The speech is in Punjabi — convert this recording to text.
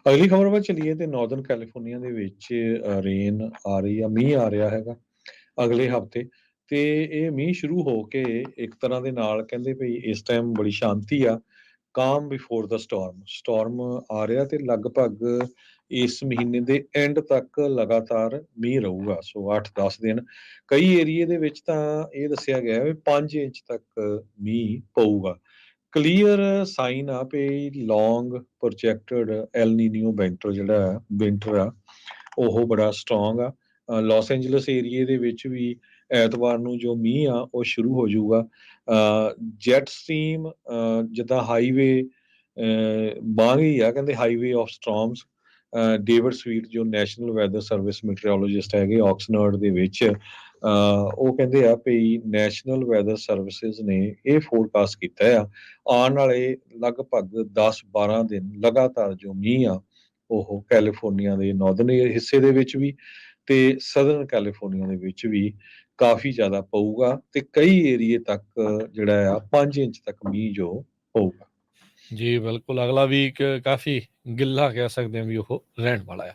ਅਗਲੀ ਖਬਰ ਵੱਲ ਚੱਲੀਏ ਤੇ ਨਾਰਦਰਨ ਕੈਲੀਫੋਰਨੀਆ ਦੇ ਵਿੱਚ ਰੇਨ ਆ ਰਹੀ ਆ, ਮੀਂਹ ਆ ਰਿਹਾ ਹੈਗਾ ਅਗਲੇ ਹਫ਼ਤੇ। ਤੇ ਇਹ ਮੀਂਹ ਸ਼ੁਰੂ ਹੋ ਕੇ ਇੱਕ ਤਰ੍ਹਾਂ ਦੇ ਨਾਲ ਕਹਿੰਦੇ ਵੀ ਇਸ ਟਾਈਮ ਬੜੀ ਸ਼ਾਂਤੀ ਆ, ਕਾਮ ਬਿਫੋਰ ਦਾ ਸਟਾਰਮ। ਸਟਾਰਮ ਆ ਰਿਹਾ ਤੇ ਲਗਭਗ ਇਸ ਮਹੀਨੇ ਦੇ ਐਂਡ ਤੱਕ ਲਗਾਤਾਰ ਮੀਂਹ ਰਹੂਗਾ, ਸੋ 8-10 ਦਿਨ। ਕਈ ਏਰੀਏ ਦੇ ਵਿੱਚ ਤਾਂ ਇਹ ਦੱਸਿਆ ਗਿਆ ਵੀ 5 ਇੰਚ ਤੱਕ ਮੀਂਹ ਪਊਗਾ। ਕਲੀਅਰ ਸਾਈਨ ਆ ਵੀ ਲੌਂਗ ਪ੍ਰੋਜੈਕਟਡ ਐਲ ਨੀਨੀਓ ਵਿੰਟਰ ਜਿਹੜਾ ਵਿੰਟਰ ਆ ਉਹ ਬੜਾ ਸਟਰੋਂਗ ਆ। ਲਾਸ ਐਂਜਲਸ ਏਰੀਏ ਦੇ ਵਿੱਚ ਵੀ ਐਤਵਾਰ ਨੂੰ ਜੋ ਮੀਂਹ ਆ ਉਹ ਸ਼ੁਰੂ ਹੋ ਜਾਊਗਾ। ਜੈਟ ਸਟ੍ਰੀਮ ਜਿੱਦਾਂ ਹਾਈਵੇ ਵਾਂਗ ਹੀ ਆ, ਕਹਿੰਦੇ ਹਾਈਵੇ ਆਫ ਸਟ੍ਰੋਮਸ। ਡੇਵਿਡ ਸਵੀਟ ਜੋ ਨੈਸ਼ਨਲ ਵੈਦਰ ਸਰਵਿਸ ਮੀਟਰੋਲੋਜਿਸਟ ਹੈਗੇ ਆਕਸਨਰਡ ਦੇ ਵਿੱਚ, ਉਹ ਕਹਿੰਦੇ ਆ ਵੀ ਨੈਸ਼ਨਲ ਵੈਦਰ ਸਰਵਿਸਿਜ਼ ਨੇ ਇਹ ਫੋਰਕਾਸਟ ਕੀਤਾ ਆ ਆਉਣ ਵਾਲੇ ਲਗਭਗ 10-12 ਦਿਨ ਲਗਾਤਾਰ ਜੋ ਮੀਂਹ ਆ ਉਹ ਕੈਲੀਫੋਰਨੀਆ ਦੇ ਨਾਰਦਰਨ ਹਿੱਸੇ ਦੇ ਵਿੱਚ ਵੀ ਤੇ ਸਦਰਨ ਕੈਲੀਫੋਰਨੀਆ ਦੇ ਵਿੱਚ ਵੀ ਕਾਫੀ ਜ਼ਿਆਦਾ ਪਊਗਾ ਤੇ ਕਈ ਏਰੀਏ ਤੱਕ ਜਿਹੜਾ ਆ 5 ਇੰਚ ਤੱਕ ਮੀਂਹ ਜੋ ਪਊਗਾ। ਜੀ ਬਿਲਕੁਲ, ਅਗਲਾ ਵੀਕ ਕਾਫੀ ਗਿੱਲਾ ਕਹਿ ਸਕਦੇ ਹਾਂ ਵੀ ਉਹ ਰਹਿਣ ਵਾਲਾ ਆ।